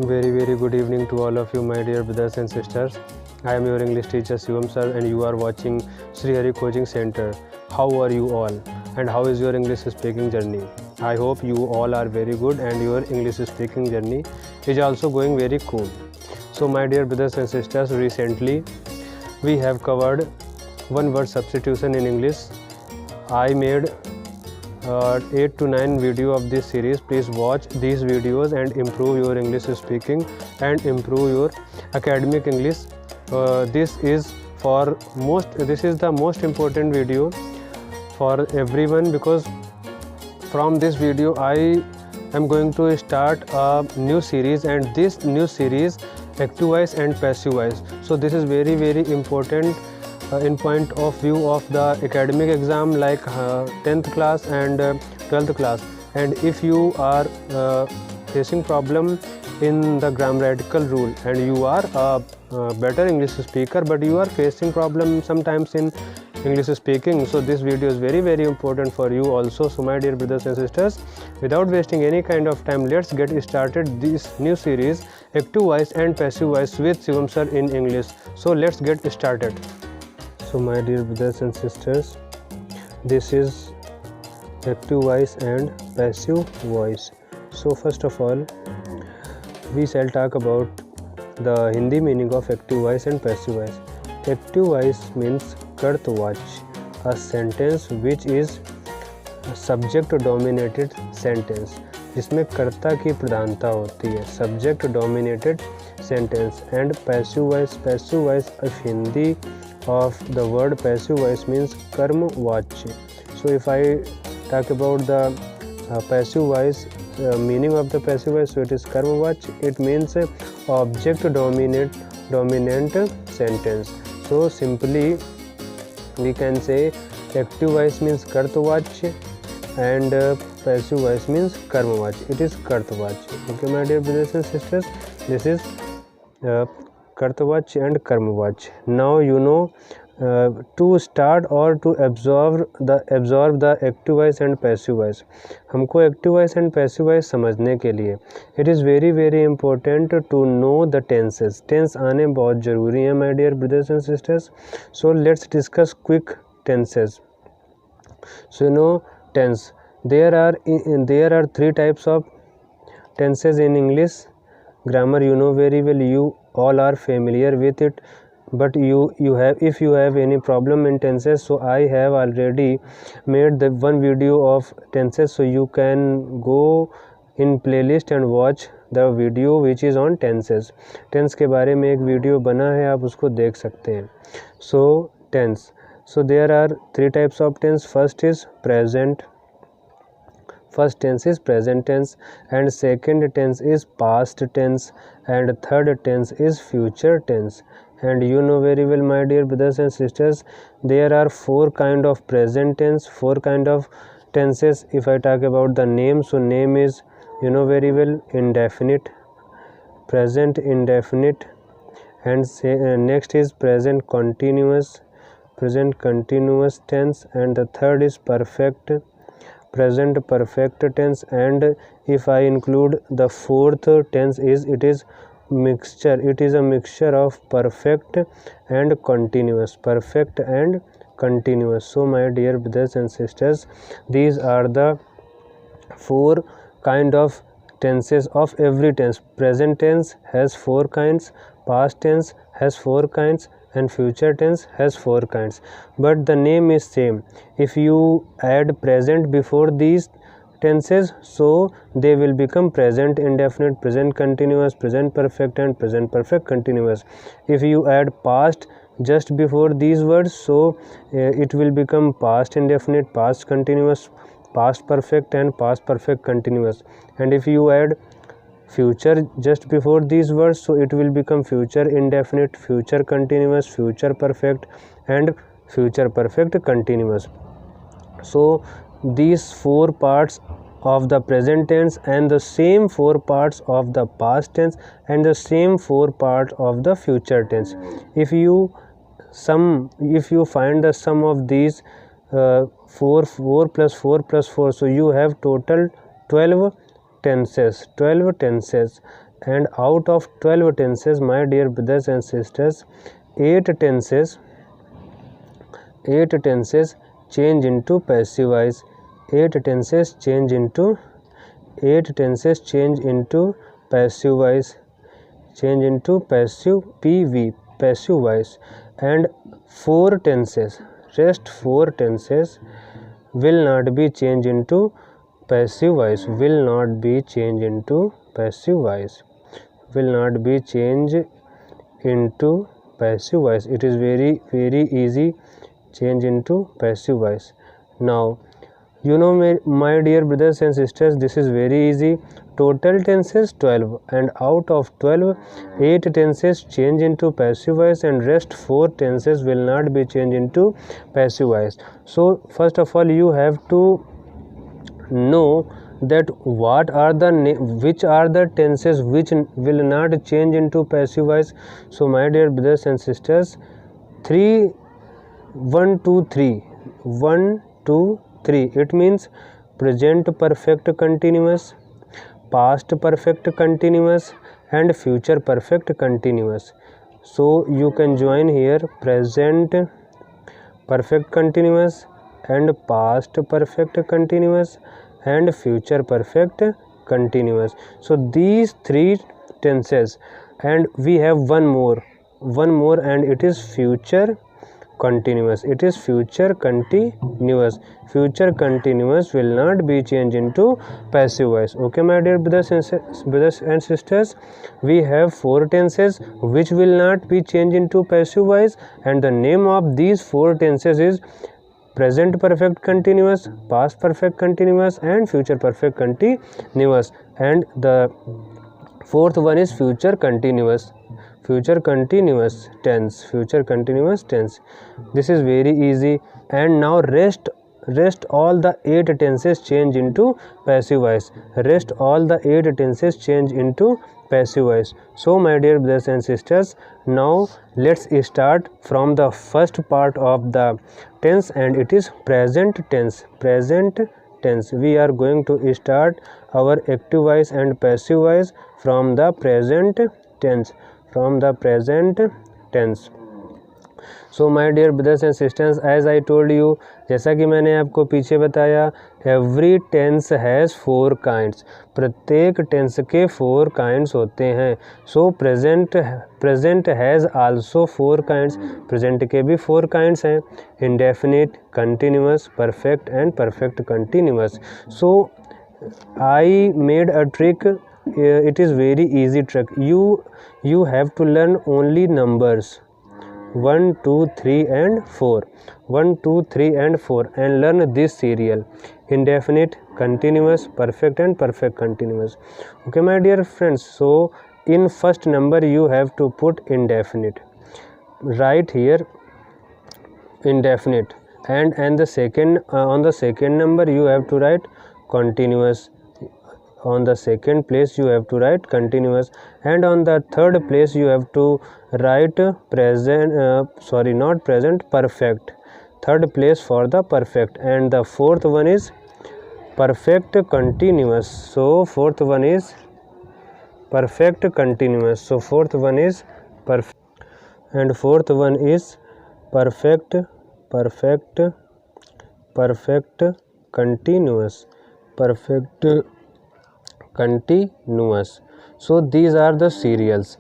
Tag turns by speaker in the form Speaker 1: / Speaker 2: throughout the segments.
Speaker 1: Very good evening to all of you, my dear brothers and sisters. I am your English teacher Shivam sir, and you are watching Sri Hari Coaching Center. How are you all, and how is your English speaking journey? I hope you all are very good and your English speaking journey is also going very cool. So my dear brothers and sisters, recently we have covered one word substitution in English. I made 8 to 9 video of this series. Please watch these videos and improve your English speaking and improve your academic English. This is the most important video for everyone, because from this video I am going to start a new series, and this new series active voice and passive voice. So this is very important in point of view of the academic exam like 10th class and 12th class. And if you are facing problem in the grammatical rule and you are a better English speaker, but you are facing problem sometimes in English speaking, so this video is very important for you also. So my dear brothers and sisters, without wasting any kind of time, let's get started this new series active voice and passive voice with Shivam sir in English. So let's get started. So my dear brothers and sisters, this is active voice and passive voice. So first of all, we shall talk about the Hindi meaning of active voice and passive voice. Active voice means कर्तवाच, a sentence which is subject dominated sentence, जिसमें कर्ता की प्रधानता होती है, subject dominated sentence. And passive voice of Hindi of the word passive voice means कर्मवाच्य. So if I talk about the passive voice, meaning of the passive voice, so it is कर्मवाच्य. It means object dominant sentence. So simply we can say active voice means कर्तवाच्य and passive voice means कर्मवाच्य. It is कर्तवाच्य. Okay, my dear brothers and sisters, this is कर्तवाच्य and कर्मवाच्य. Now you know to start or to absorb the active voice and passive voice. हमको active voice and passive voice समझने के लिए it is very important to know the tenses. Tense आने बहुत ज़रूरी है, my dear brothers and sisters. So let's discuss quick tenses. So you know tense. There are 3 types of tenses in English grammar. You know very well. You all are familiar with it. But if you have any problem in tenses, so I have already made the one video of tenses, so you can go in playlist and watch the video which is on tenses. Tense के बारे में एक video बना है, आप उसको देख सकते हैं. So tense. So there are 3 types of tense. First tense is present tense, and second tense is past tense, and third tense is future tense. And you know very well, my dear brothers and sisters, there are 4 kind of present tense, 4 kind of tenses. If I talk about the name, so name is, you know very well, indefinite, present indefinite, and next is present continuous tense, and the third is present perfect tense. And if I include the fourth tense, it is a mixture of perfect and continuous. So my dear brothers and sisters, these are the 4 kind of tenses of every tense. Present tense has 4 kinds, past tense has 4 kinds, and future tense has 4 kinds, but the name is same. If you add present before these tenses, so they will become present indefinite, present continuous, present perfect, and present perfect continuous. If you add past just before these words, so it will become past indefinite, past continuous, past perfect, and past perfect continuous. And if you add future just before these words, so it will become future indefinite, future continuous, future perfect, and future perfect continuous. So these 4 parts of the present tense, and the same 4 parts of the past tense, and the same 4 parts of the future tense. If you find the sum of these 4 plus 4, so you have total 12 tenses. and out of 12 tenses, my dear brothers and sisters, 8 tenses change into passive voice. 8 tenses change into passive voice, change into passive PV, passive voice, and 4 tenses, rest 4 tenses will not be changed into passive voice, will not be changed into passive voice, will not be changed into passive voice. It is very easy, change into passive voice. Now you know, my dear brothers and sisters, this is very easy. Total tenses 12, and out of 12, 8 tenses change into passive voice, and rest 4 tenses will not be changed into passive voice. So first of all, you have to know that which are the tenses which will not change into passive voice. So my dear brothers and sisters, 1 2 3, it means present perfect continuous, past perfect continuous, and future perfect continuous. So you can join here present perfect continuous and past perfect continuous and future perfect continuous. So these 3 tenses, and we have one more, and it is future continuous. It is future continuous. Future continuous will not be changed into passive voice. Okay, my dear brothers and sisters, we have 4 tenses which will not be changed into passive voice, and the name of these 4 tenses is present perfect continuous, past perfect continuous, and future perfect continuous, and the 4th one is future continuous tense. This is very easy. And now rest all the 8 tenses change into passive voice. Rest all the 8 tenses change into passive voice. So my dear brothers and sisters, now let's start from the first part of the tense, and it is present tense. We are going to start our active voice and passive voice from the present tense. So my dear brothers and sisters, as I told you, जैसा कि मैंने आपको पीछे बताया, every tense has 4 kinds. प्रत्येक tense के 4 kinds होते हैं. So present has also 4 kinds. present के भी 4 kinds हैं, indefinite, continuous, perfect and perfect continuous. So I made a trick. It is very easy trick. You have to learn only numbers 1 2 3 and 4, 1 2 3 and 4, and learn this serial: indefinite, continuous, perfect and perfect continuous. Okay my dear friends, so in first number you have to put indefinite. Write here indefinite, and the second on the second number you have to write continuous. On the second place you have to write continuous, and on the third place you have to write perfect. Third place for the perfect, and the fourth one is perfect continuous. So fourth one is perfect continuous. So fourth one is perfect, and fourth one is perfect continuous. So these are the serials.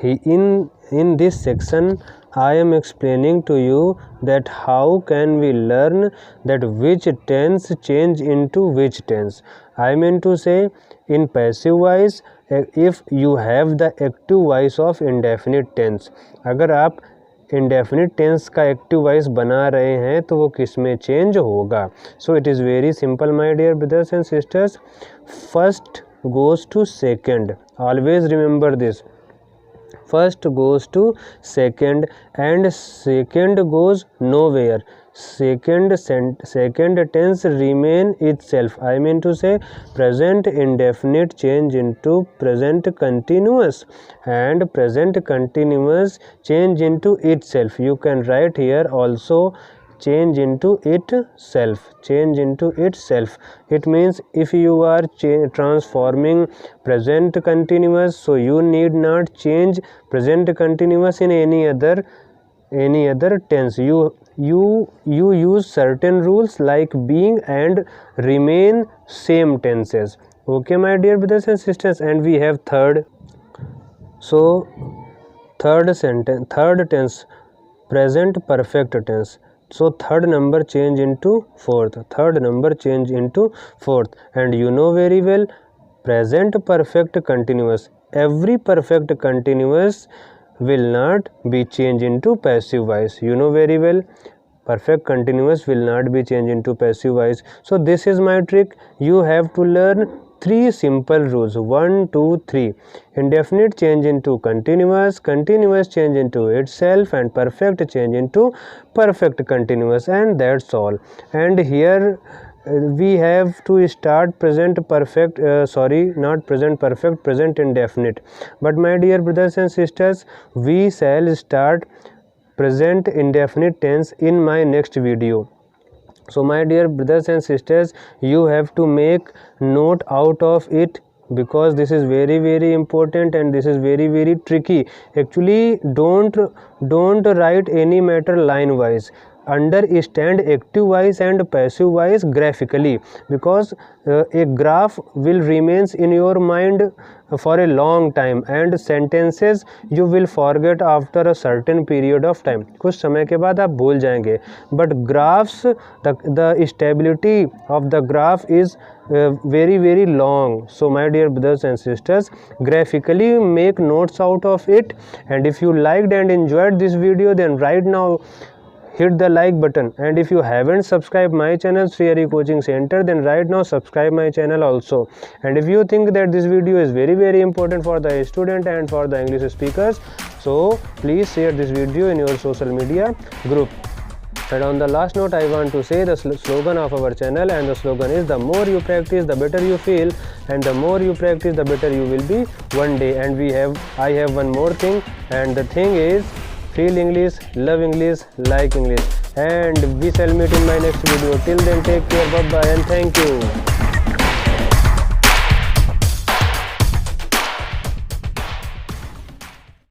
Speaker 1: In this section I am explaining to you that how can we learn that which tense change into which tense. I mean to say, in passive voice, if you have the active voice of indefinite tense, अगर आप indefinite tense का active voice बना रहे हैं तो वो किस में चेंज होगा. So it is very simple my dear brothers and sisters. First goes to second. Always remember this. First goes to second, and second goes nowhere. Second tense remain itself. I mean to say, present indefinite change into present continuous, and present continuous change into itself. You can write here also change into itself. Change into itself. It means if you are transforming present continuous, so you need not change present continuous in any other tense. You use certain rules like being and remain same tenses. Okay, my dear brothers and sisters, and we have third. So third tense, present perfect tense. So third number change into fourth. And you know very well, present perfect continuous. Every perfect continuous will not be changed into passive voice. You know very well, perfect continuous will not be changed into passive voice. So this is my trick. You have to learn 3 simple rules. 1, 2, 3. Indefinite change into continuous change into itself, and perfect change into perfect continuous, and that's all. And here we have to start present perfect, not present perfect, present indefinite. But my dear brothers and sisters, we shall start present indefinite tense in my next video. So my dear brothers and sisters, you have to make note out of it, because this is very important and this is very tricky. Actually, don't write any matter line wise. Understand active voice and passive voice graphically, because a graph will remains in your mind for a long time, and sentences you will forget after a certain period of time. कुछ समय के बाद आप भूल जाएंगे. But graphs, the stability of the graph is very long. So my dear brothers and sisters, graphically make notes out of it. And if you liked and enjoyed this video, then right now hit the like button. And if you haven't subscribed my channel Sri Hari Coaching Center, then right now subscribe my channel also. And if you think that this video is very important for the student and for the English speakers, so please share this video in your social media group. And on the last note, I want to say the slogan of our channel, and the slogan is: the more you practice, the better you feel, and the more you practice, the better you will be one day. And I have one more thing, and the thing is: feel English, love English, like English. And we shall meet in my next video. Till then, take care, bye bye, and thank you.